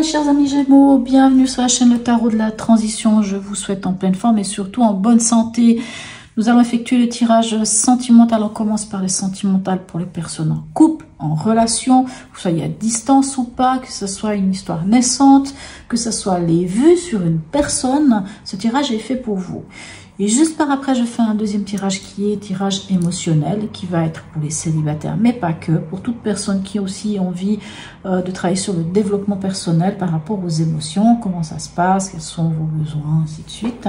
mes chers amis Gémeaux, bienvenue sur la chaîne Le Tarot de la Transition. Je vous souhaite en pleine forme et surtout en bonne santé. Nous allons effectuer le tirage sentimental. On commence par les sentimentales pour les personnes en couple, en relation, que vous soyez à distance ou pas, que ce soit une histoire naissante, que ce soit les vues sur une personne. Ce tirage est fait pour vous. Et juste par après, je fais un deuxième tirage qui est tirage émotionnel, qui va être pour les célibataires, mais pas que, pour toute personne qui a aussi envie de travailler sur le développement personnel par rapport aux émotions, comment ça se passe, quels sont vos besoins, ainsi de suite.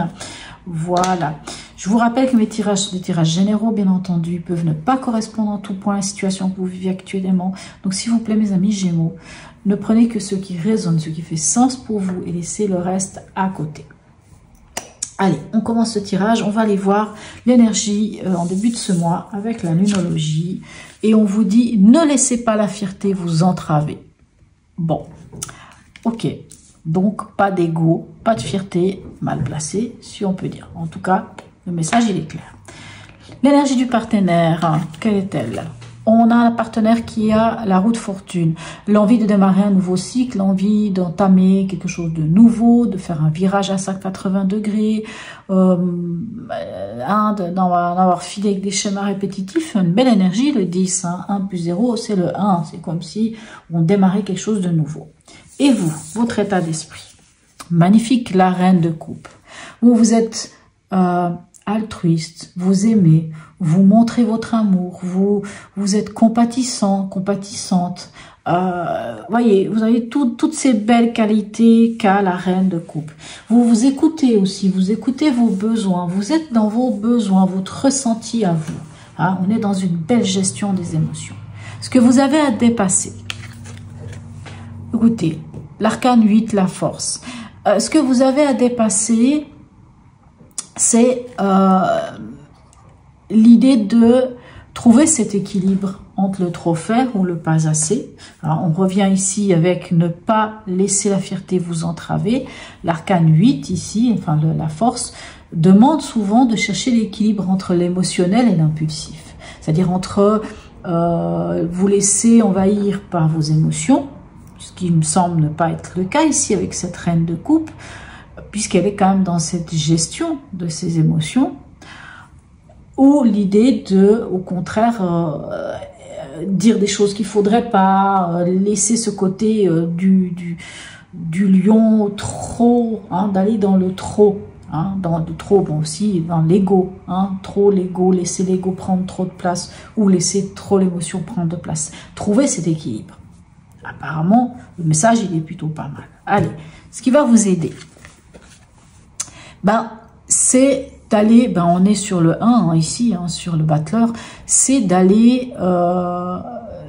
Voilà. Je vous rappelle que mes tirages sont des tirages généraux, bien entendu, peuvent ne pas correspondre en tout point à la situation que vous vivez actuellement. Donc, s'il vous plaît, mes amis Gémeaux, ne prenez que ce qui résonne, ce qui fait sens pour vous et laissez le reste à côté. Allez, on commence ce tirage. On va aller voir l'énergie en début de ce mois avec la lunologie. Et on vous dit, ne laissez pas la fierté vous entraver. Bon, ok. Donc, pas d'ego, pas de fierté mal placée, si on peut dire. En tout cas, le message, il est clair. L'énergie du partenaire, quelle est-elle? On a un partenaire qui a la roue de fortune, l'envie de démarrer un nouveau cycle, l'envie d'entamer quelque chose de nouveau, de faire un virage à 180 degrés, d'en avoir fini avec des schémas répétitifs, une belle énergie, le 10, hein, 1 plus 0, c'est le 1, c'est comme si on démarrait quelque chose de nouveau. Et vous, votre état d'esprit, magnifique, la reine de coupe, où vous êtes altruiste, vous aimez, vous montrez votre amour, vous êtes compatissant, compatissante. Voyez, vous avez toutes ces belles qualités qu'a la reine de coupe. Vous vous écoutez aussi, vous écoutez vos besoins, vous êtes dans vos besoins, votre ressenti à vous. Hein, on est dans une belle gestion des émotions. Ce que vous avez à dépasser. Écoutez, l'arcane 8, la force. Ce que vous avez à dépasser, c'est l'idée de trouver cet équilibre entre le trop faire ou le pas assez. Alors, on revient ici avec ne pas laisser la fierté vous entraver. L'arcane 8 ici, enfin la force, demande souvent de chercher l'équilibre entre l'émotionnel et l'impulsif. C'est-à-dire entre vous laisser envahir par vos émotions, ce qui me semble ne pas être le cas ici avec cette reine de coupe, puisqu'elle est quand même dans cette gestion de ses émotions, ou l'idée de, au contraire, dire des choses qu'il ne faudrait pas, laisser ce côté du lion trop, hein, d'aller dans le trop, hein, dans le trop, bon aussi dans l'ego, hein, trop l'ego, laisser l'ego prendre trop de place, ou laisser trop l'émotion prendre de place. Trouver cet équilibre. Apparemment, le message, il est plutôt pas mal. Allez, ce qui va vous aider, c'est d'aller, on est sur le 1 hein, ici, hein, sur le battleur, c'est d'aller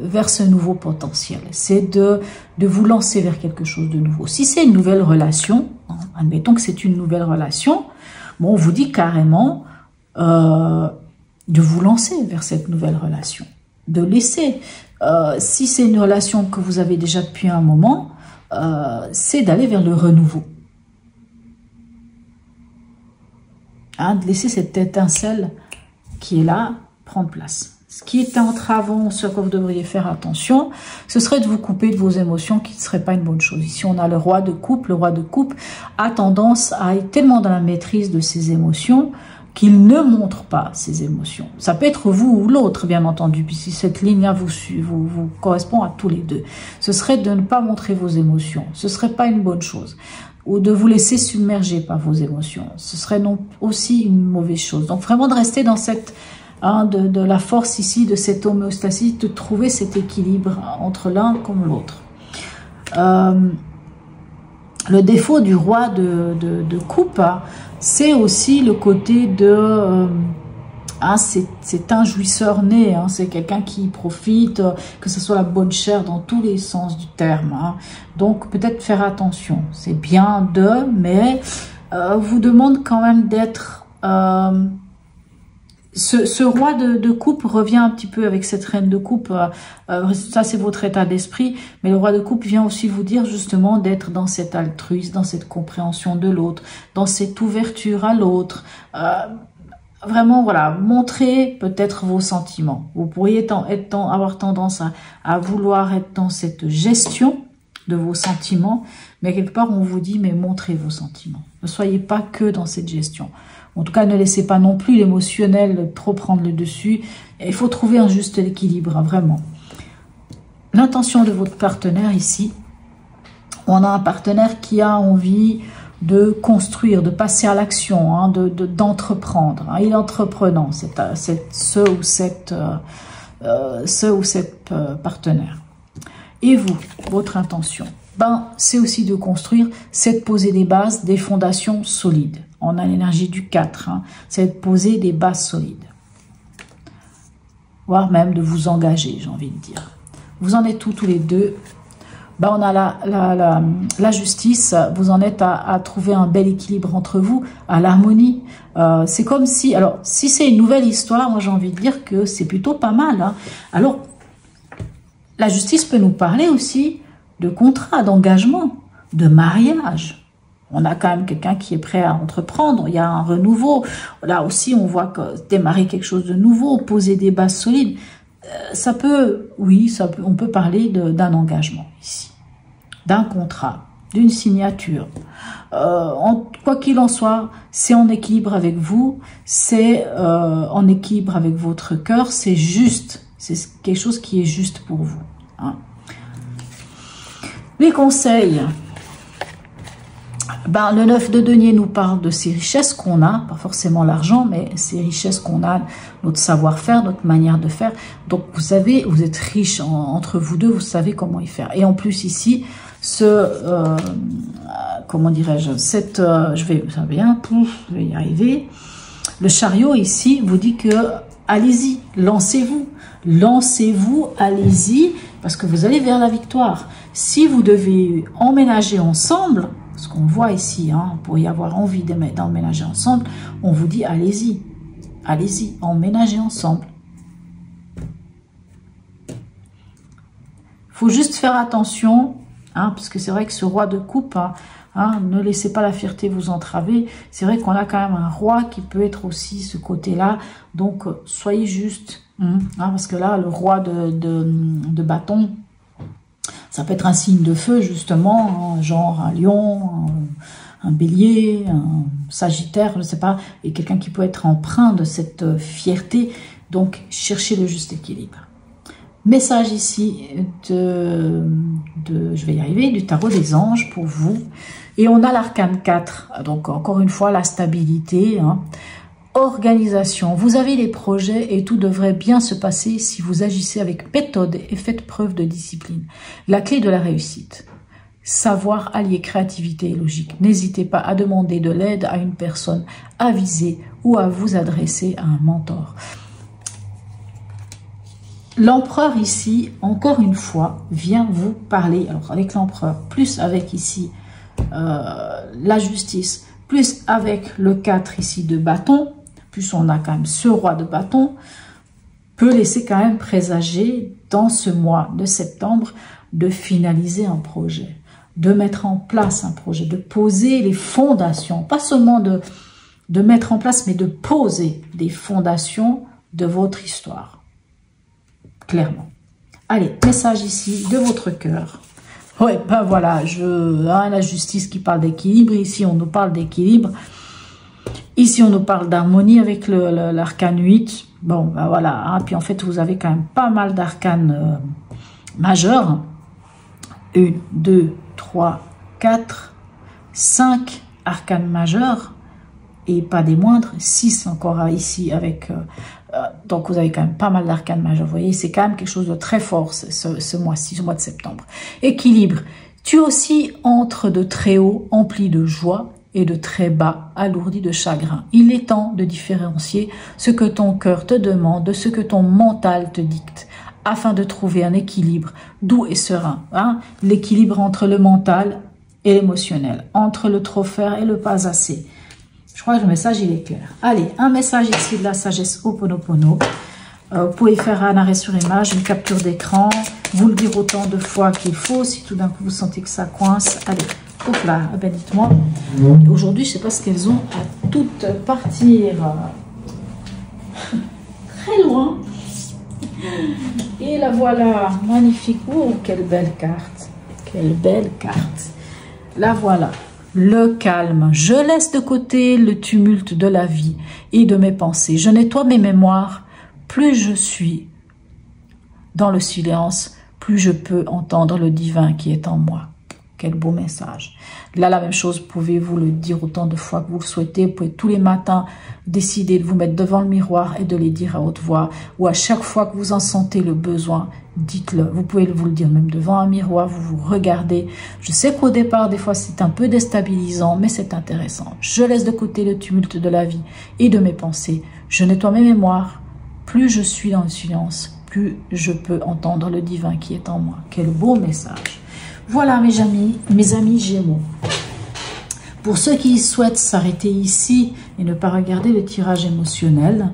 vers ce nouveau potentiel, c'est de vous lancer vers quelque chose de nouveau. Si c'est une nouvelle relation, hein, admettons que c'est une nouvelle relation, bon, on vous dit carrément de vous lancer vers cette nouvelle relation, de laisser. Si c'est une relation que vous avez déjà depuis un moment, c'est d'aller vers le renouveau. Hein, de laisser cette étincelle qui est là prendre place. Ce qui est entravant, ce à quoi vous devriez faire attention, ce serait de vous couper de vos émotions, qui ne serait pas une bonne chose. Ici, on a le roi de coupe. Le roi de coupe a tendance à être tellement dans la maîtrise de ses émotions qu'il ne montre pas ses émotions. Ça peut être vous ou l'autre, bien entendu, puisque cette ligne-là vous correspond à tous les deux. Ce serait de ne pas montrer vos émotions. Ce serait pas une bonne chose. Ou de vous laisser submerger par vos émotions. Ce serait non aussi une mauvaise chose. Donc vraiment de rester dans cette, hein, de la force ici, de cette homéostasie, de trouver cet équilibre entre l'un comme l'autre. Le défaut du roi de coupe, hein, c'est aussi le côté de... hein, c'est un jouisseur né, hein, c'est quelqu'un qui profite, que ce soit la bonne chère dans tous les sens du terme. Hein. Donc peut-être faire attention, c'est bien mais vous demande quand même d'être... ce roi de coupe revient un petit peu avec cette reine de coupe, ça c'est votre état d'esprit, mais le roi de coupe vient aussi vous dire justement d'être dans cet altruisme, dans cette compréhension de l'autre, dans cette ouverture à l'autre, vraiment, voilà, montrez peut-être vos sentiments. Vous pourriez avoir tendance à vouloir être dans cette gestion de vos sentiments, mais quelque part on vous dit mais montrez vos sentiments. Ne soyez pas que dans cette gestion. En tout cas, ne laissez pas non plus l'émotionnel trop prendre le dessus. Il faut trouver un juste équilibre, hein, vraiment. L'intention de votre partenaire ici, on a un partenaire qui a envie de construire, de passer à l'action, hein, d'entreprendre. Hein. Il est entreprenant, ce ou cette partenaire. Et vous, votre intention, c'est aussi de construire, c'est de poser des bases, des fondations solides. On a l'énergie du 4, hein, c'est de poser des bases solides. Voire même de vous engager, j'ai envie de dire. Vous en êtes tous les deux. On a la justice, vous en êtes à trouver un bel équilibre entre vous, à l'harmonie. C'est comme si, alors si c'est une nouvelle histoire, moi j'ai envie de dire que c'est plutôt pas mal. Hein. Alors, la justice peut nous parler aussi de contrat, d'engagement, de mariage. On a quand même quelqu'un qui est prêt à entreprendre, il y a un renouveau. Là aussi, on voit que démarrer quelque chose de nouveau, poser des bases solides. Ça peut, oui, on peut parler d'un engagement ici, d'un contrat, d'une signature. Quoi qu'il en soit, c'est en équilibre avec vous, c'est en équilibre avec votre cœur, c'est juste, c'est quelque chose qui est juste pour vous. Hein. Les conseils. Le 9 de denier nous parle de ces richesses qu'on a, pas forcément l'argent, mais ces richesses qu'on a, notre savoir-faire, notre manière de faire. Donc vous savez, vous êtes riches entre vous deux, vous savez comment y faire. Et en plus ici, comment dirais-je, je vais y arriver. Le chariot ici vous dit que allez-y, lancez-vous, allez-y, parce que vous allez vers la victoire. Si vous devez emménager ensemble, ce qu'on voit ici, hein, pour y avoir envie d'emménager ensemble, on vous dit allez-y, emménagez ensemble. Il faut juste faire attention, hein, parce que c'est vrai que ce roi de coupe, hein, ne laissez pas la fierté vous entraver. C'est vrai qu'on a quand même un roi qui peut être aussi ce côté-là, donc soyez juste, hein, parce que là, le roi de bâton, ça peut être un signe de feu, justement, hein, genre un lion, un bélier, un sagittaire, je ne sais pas, et quelqu'un qui peut être empreint de cette fierté. Donc, cherchez le juste équilibre. Message ici je vais y arriver, du tarot des anges pour vous. Et on a l'arcane 4, donc encore une fois, la stabilité, hein. Organisation, vous avez des projets et tout devrait bien se passer si vous agissez avec méthode et faites preuve de discipline. La clé de la réussite, savoir allier créativité et logique. N'hésitez pas à demander de l'aide à une personne avisée ou à vous adresser à un mentor. L'empereur ici, encore une fois, vient vous parler, alors avec l'empereur, plus avec ici la justice, plus avec le 4 ici de bâton, plus on a quand même ce roi de bâton, peut laisser quand même présager dans ce mois de septembre de finaliser un projet, de mettre en place un projet, de poser les fondations, pas seulement de mettre en place, mais de poser des fondations de votre histoire, clairement. Allez, message ici de votre cœur. Ouais, voilà, la justice qui parle d'équilibre, ici on nous parle d'équilibre. Ici, on nous parle d'harmonie avec l'arcane 8. Bon, voilà. Hein, puis en fait, vous avez quand même pas mal d'arcanes majeurs. 1, 2, 3, 4, 5 arcanes majeurs. Et pas des moindres. 6 encore ici avec... donc, vous avez quand même pas mal d'arcanes majeurs. Vous voyez, c'est quand même quelque chose de très fort ce mois-ci, ce mois de septembre. Équilibre. Tu aussi entres de très haut, empli de joie, et de très bas, alourdi de chagrin. Il est temps de différencier ce que ton cœur te demande de ce que ton mental te dicte, afin de trouver un équilibre doux et serein. Hein? L'équilibre entre le mental et l'émotionnel, entre le trop faire et le pas assez. Je crois que le message, il est clair. Allez, un message ici de la sagesse Ho'oponopono. Vous pouvez faire un arrêt sur image, une capture d'écran, vous le dire autant de fois qu'il faut, si tout d'un coup vous sentez que ça coince. Allez. Hop là, dites-moi. Aujourd'hui, je ne sais pas ce qu'elles ont à toutes partir très loin. Et la voilà, magnifique. Oh, quelle belle carte. Quelle belle carte. La voilà. Le calme. Je laisse de côté le tumulte de la vie et de mes pensées. Je nettoie mes mémoires. Plus je suis dans le silence, plus je peux entendre le divin qui est en moi. Quel beau message. Là, la même chose, pouvez-vous le dire autant de fois que vous le souhaitez. Vous pouvez tous les matins décider de vous mettre devant le miroir et de les dire à haute voix. Ou à chaque fois que vous en sentez le besoin, dites-le. Vous pouvez vous le dire même devant un miroir, vous vous regardez. Je sais qu'au départ, des fois, c'est un peu déstabilisant, mais c'est intéressant. Je laisse de côté le tumulte de la vie et de mes pensées. Je nettoie mes mémoires. Plus je suis dans le silence, plus je peux entendre le divin qui est en moi. Quel beau message. Voilà mes amis Gémeaux. Pour ceux qui souhaitent s'arrêter ici et ne pas regarder le tirage émotionnel,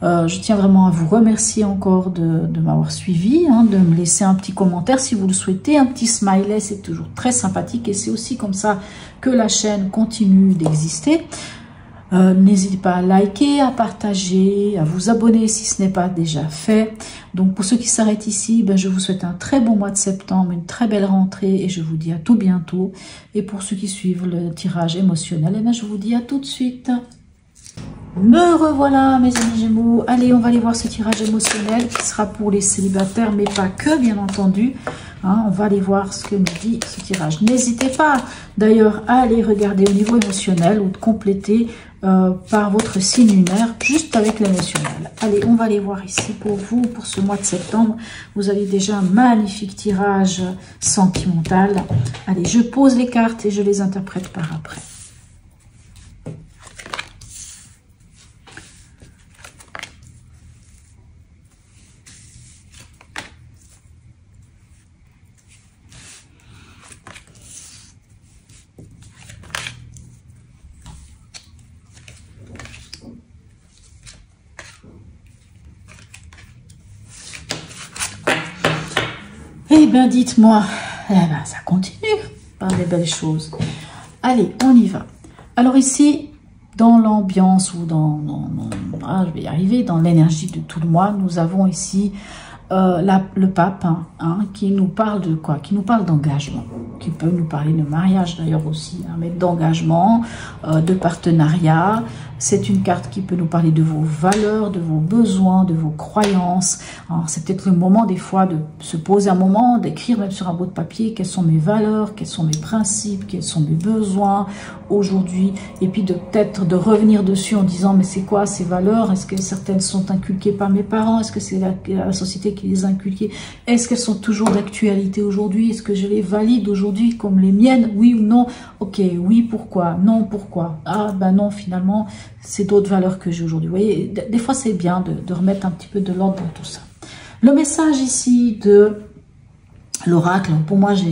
je tiens vraiment à vous remercier encore de m'avoir suivi, de me laisser un petit commentaire si vous le souhaitez, un petit smiley, c'est toujours très sympathique et c'est aussi comme ça que la chaîne continue d'exister. N'hésitez pas à liker, à partager, à vous abonner si ce n'est pas déjà fait. Donc pour ceux qui s'arrêtent ici, je vous souhaite un très bon mois de septembre, une très belle rentrée et je vous dis à tout bientôt. Et pour ceux qui suivent le tirage émotionnel, je vous dis à tout de suite. Me revoilà mes amis Gémeaux. Allez, on va aller voir ce tirage émotionnel qui sera pour les célibataires, mais pas que bien entendu. On va aller voir ce que nous dit ce tirage. N'hésitez pas d'ailleurs à aller regarder au niveau émotionnel ou de compléter par votre signe lunaire, juste avec l'émotionnel. Allez, on va aller voir ici pour vous, pour ce mois de septembre. Vous avez déjà un magnifique tirage sentimental. Allez, je pose les cartes et je les interprète par après. Eh bien, dites-moi, ça continue par des belles choses. Allez, on y va. Alors ici, dans l'ambiance ou je vais y arriver, dans l'énergie de tout le mois, nous avons ici le pape qui nous parle de quoi? Qui nous parle d'engagement, qui peut nous parler de mariage d'ailleurs aussi, mais d'engagement, de partenariat. C'est une carte qui peut nous parler de vos valeurs, de vos besoins, de vos croyances. C'est peut-être le moment des fois de se poser un moment, d'écrire même sur un bout de papier quelles sont mes valeurs, quels sont mes principes, quels sont mes besoins aujourd'hui. Et puis peut-être de revenir dessus en disant mais c'est quoi ces valeurs? Est-ce que certaines sont inculquées par mes parents? Est-ce que c'est la société qui les a inculquées? Est-ce qu'elles sont toujours d'actualité aujourd'hui? Est-ce que je les valide aujourd'hui comme les miennes? Oui ou non? Ok, oui, pourquoi? Non, pourquoi? Ah ben non, finalement c'est d'autres valeurs que j'ai aujourd'hui. Vous voyez, des fois c'est bien de remettre un petit peu de l'ordre dans tout ça. Le message ici de l'oracle, pour moi je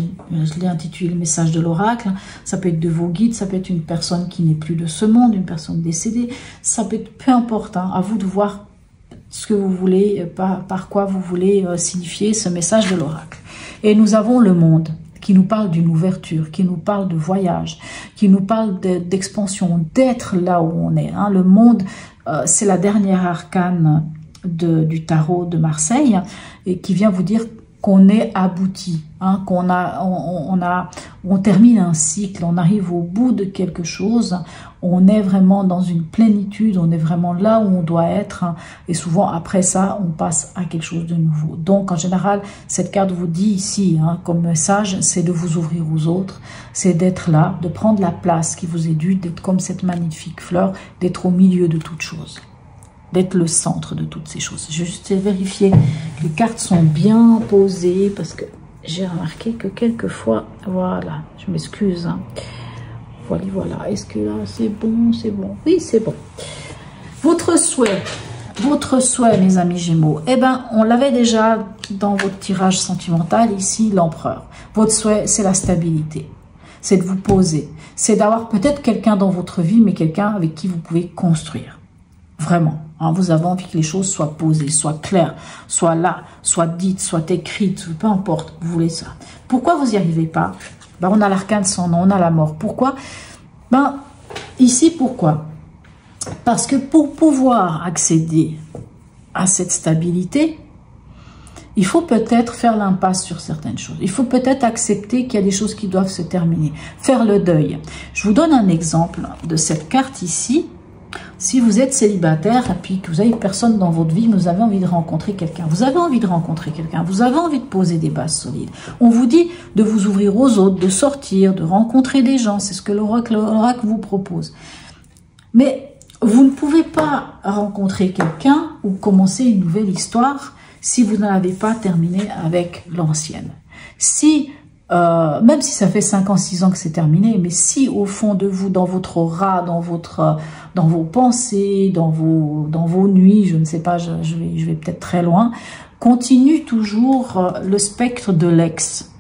l'ai intitulé le message de l'oracle. Ça peut être de vos guides, ça peut être une personne qui n'est plus de ce monde, une personne décédée, ça peut être peu importe, à vous de voir ce que vous voulez, par quoi vous voulez signifier ce message de l'oracle. Et nous avons le monde qui nous parle d'une ouverture, qui nous parle de voyage, qui nous parle d'expansion, d'être là où on est. Le monde, c'est la dernière arcane du tarot de Marseille et qui vient vous dire qu'on est abouti, on termine un cycle, on arrive au bout de quelque chose, on est vraiment dans une plénitude, on est vraiment là où on doit être, et souvent après ça, on passe à quelque chose de nouveau. Donc en général, cette carte vous dit ici, comme message, c'est de vous ouvrir aux autres, c'est d'être là, de prendre la place qui vous est due, d'être comme cette magnifique fleur, d'être au milieu de toute chose, d'être le centre de toutes ces choses. Juste vérifier que les cartes sont bien posées parce que j'ai remarqué que quelquefois, voilà, je m'excuse. Voilà. Est-ce que là, c'est bon? C'est bon. Oui, c'est bon. Votre souhait, mes amis Gémeaux, on l'avait déjà dans votre tirage sentimental, ici, l'empereur. Votre souhait, c'est la stabilité. C'est de vous poser. C'est d'avoir peut-être quelqu'un dans votre vie, mais quelqu'un avec qui vous pouvez construire. Vraiment. Vous avez envie que les choses soient posées, soient claires, soient là, soient dites, soient écrites, peu importe, vous voulez ça. Pourquoi vous n'y arrivez pas? On a l'arcane sans nom, on a la mort. Pourquoi? Ici, pourquoi? Parce que pour pouvoir accéder à cette stabilité, il faut peut-être faire l'impasse sur certaines choses. Il faut peut-être accepter qu'il y a des choses qui doivent se terminer. Faire le deuil. Je vous donne un exemple de cette carte ici. Si vous êtes célibataire et puis que vous avez personne dans votre vie, vous avez envie de rencontrer quelqu'un. Vous avez envie de rencontrer quelqu'un. Vous avez envie de poser des bases solides. On vous dit de vous ouvrir aux autres, de sortir, de rencontrer des gens. C'est ce que l'oracle vous propose. Mais vous ne pouvez pas rencontrer quelqu'un ou commencer une nouvelle histoire si vous n'avez pas terminé avec l'ancienne. Si, même si ça fait 5 ans, 6 ans que c'est terminé, mais si au fond de vous, dans votre aura, dans vos pensées, dans vos nuits, je ne sais pas, je vais peut-être très loin, continue toujours le spectre de l'ex,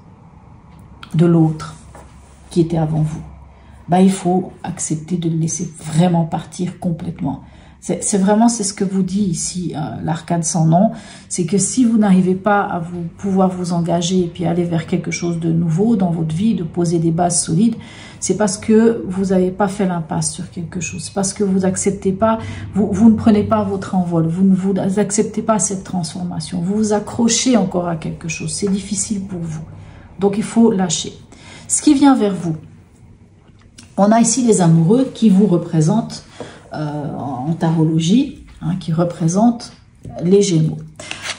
de l'autre, qui était avant vous. Ben, il faut accepter de le laisser vraiment partir complètement. C'est vraiment, c'est ce que vous dit ici l'arcane sans nom, c'est que si vous n'arrivez pas à pouvoir vous engager et puis aller vers quelque chose de nouveau dans votre vie, de poser des bases solides, c'est parce que vous n'avez pas fait l'impasse sur quelque chose, c'est parce que vous acceptez pas, vous ne prenez pas votre envol, vous ne vous acceptez pas cette transformation, vous vous accrochez encore à quelque chose, c'est difficile pour vous, donc il faut lâcher. Ce qui vient vers vous, on a ici les amoureux qui vous représentent en tarologie, hein, qui représente les Gémeaux.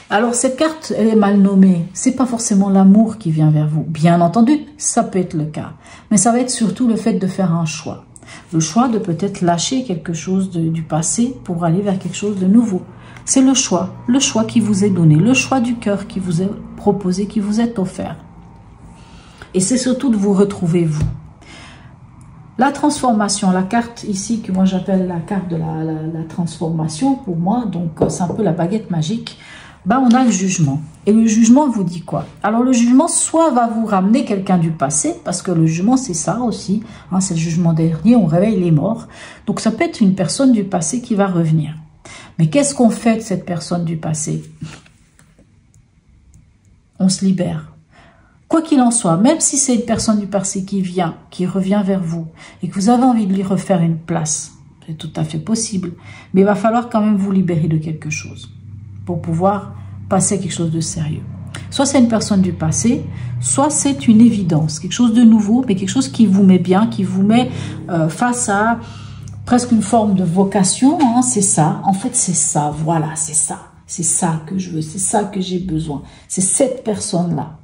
Alors cette carte, elle est mal nommée. C'est pas forcément l'amour qui vient vers vous. Bien entendu, ça peut être le cas, mais ça va être surtout le fait de faire un choix. Le choix de peut-être lâcher quelque chose du passé pour aller vers quelque chose de nouveau. C'est le choix qui vous est donné, le choix du cœur qui vous est proposé, qui vous est offert. Et c'est surtout de vous retrouver vous. La transformation, la carte ici que moi j'appelle la carte de la transformation pour moi, donc c'est un peu la baguette magique, ben on a le jugement. Et le jugement vous dit quoi? Alors le jugement soit va vous ramener quelqu'un du passé, parce que le jugement c'est ça aussi, hein, c'est le jugement dernier, on réveille les morts. Donc ça peut être une personne du passé qui va revenir. Mais qu'est-ce qu'on fait de cette personne du passé? On se libère. Quoi qu'il en soit, même si c'est une personne du passé qui vient, qui revient vers vous, et que vous avez envie de lui refaire une place, c'est tout à fait possible, mais il va falloir quand même vous libérer de quelque chose, pour pouvoir passer à quelque chose de sérieux. Soit c'est une personne du passé, soit c'est une évidence, quelque chose de nouveau, mais quelque chose qui vous met bien, qui vous met face à presque une forme de vocation, hein, c'est ça, en fait c'est ça, voilà, c'est ça que je veux, c'est ça que j'ai besoin, c'est cette personne-là.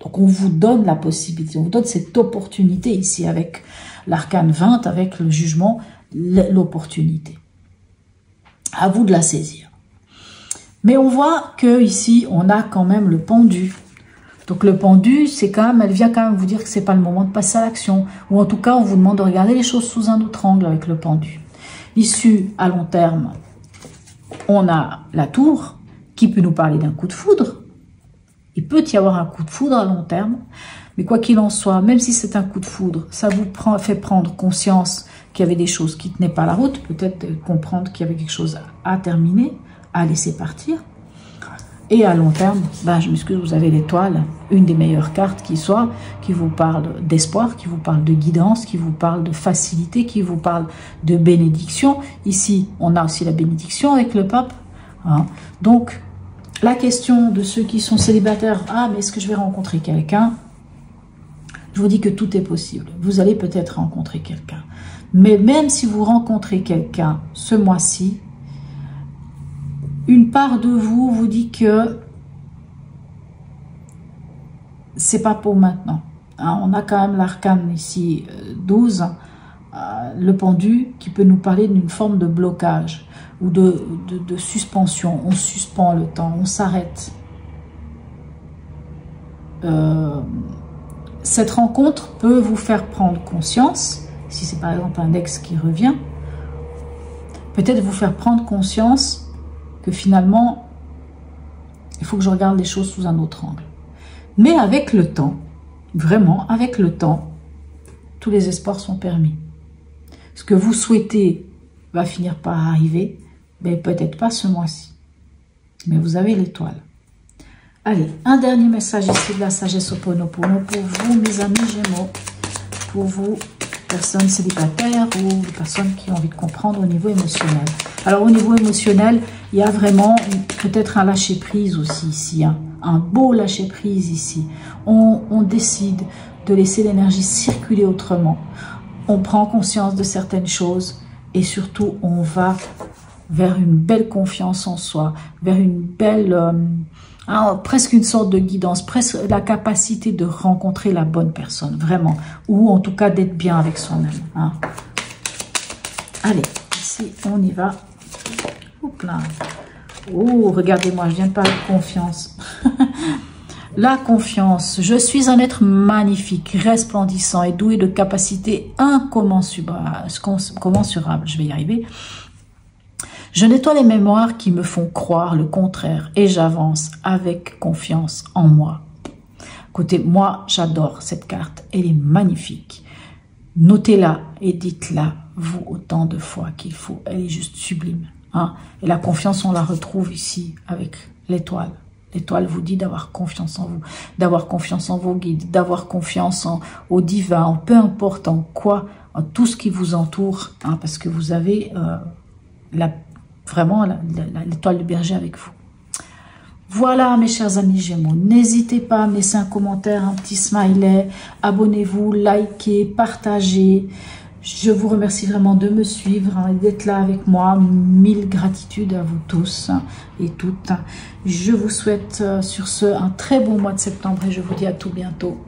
Donc on vous donne la possibilité, on vous donne cette opportunité ici avec l'arcane 20, avec le jugement, l'opportunité. À vous de la saisir. Mais on voit que ici on a quand même le pendu. Donc le pendu, c'est quand même, elle vient quand même vous dire que c'est pas le moment de passer à l'action. Ou en tout cas, on vous demande de regarder les choses sous un autre angle avec le pendu. L'issue à long terme, on a la tour qui peut nous parler d'un coup de foudre. Il peut y avoir un coup de foudre à long terme, mais quoi qu'il en soit, même si c'est un coup de foudre, ça vous fait prendre conscience qu'il y avait des choses qui ne tenaient pas la route, peut-être comprendre qu'il y avait quelque chose à terminer, à laisser partir. Et à long terme, ben, je m'excuse, vous avez l'étoile, une des meilleures cartes qui soit, qui vous parle d'espoir, qui vous parle de guidance, qui vous parle de facilité, qui vous parle de bénédiction. Ici, on a aussi la bénédiction avec le pape. Hein. Donc, la question de ceux qui sont célibataires, ah mais est-ce que je vais rencontrer quelqu'un? Je vous dis que tout est possible. Vous allez peut-être rencontrer quelqu'un. Mais même si vous rencontrez quelqu'un ce mois-ci, une part de vous vous dit que c'est pas pour maintenant. Hein, on a quand même l'arcane ici 12, le pendu qui peut nous parler d'une forme de blocage ou de suspension. On suspend le temps, on s'arrête. Cette rencontre peut vous faire prendre conscience, si c'est par exemple un ex qui revient, peut-être vous faire prendre conscience que finalement, il faut que je regarde les choses sous un autre angle. Mais avec le temps, vraiment, avec le temps, tous les espoirs sont permis. Ce que vous souhaitez va finir par arriver, mais peut-être pas ce mois-ci. Mais vous avez l'étoile. Allez, un dernier message ici de la sagesse Ho'oponopono pour vous, mes amis Gémeaux, pour vous, personnes célibataires ou personnes qui ont envie de comprendre au niveau émotionnel. Alors au niveau émotionnel, il y a vraiment peut-être un lâcher-prise aussi ici, hein. un beau lâcher prise ici. On décide de laisser l'énergie circuler autrement. On prend conscience de certaines choses et surtout on va vers une belle confiance en soi, vers une belle, presque une sorte de guidance, presque la capacité de rencontrer la bonne personne, vraiment, ou en tout cas d'être bien avec soi-même. Hein. Allez, ici on y va. Oups là. Oh, regardez-moi, je viens de parler de confiance. La confiance. Je suis un être magnifique, resplendissant et doué de capacités incommensurables. Je vais y arriver. Je nettoie les mémoires qui me font croire le contraire et j'avance avec confiance en moi. Écoutez, moi, j'adore cette carte. Elle est magnifique. Notez-la et dites-la, vous, autant de fois qu'il faut. Elle est juste sublime. Hein? Et la confiance, on la retrouve ici avec l'étoile. L'étoile vous dit d'avoir confiance en vous, d'avoir confiance en vos guides, d'avoir confiance au divin, en peu importe en quoi, en tout ce qui vous entoure, hein, parce que vous avez vraiment l'étoile de berger avec vous. Voilà mes chers amis Gémeaux, n'hésitez pas à me laisser un commentaire, un petit smiley, abonnez-vous, likez, partagez. Je vous remercie vraiment de me suivre et d'être là avec moi. Mille gratitudes à vous tous et toutes. Je vous souhaite sur ce un très bon mois de septembre et je vous dis à tout bientôt.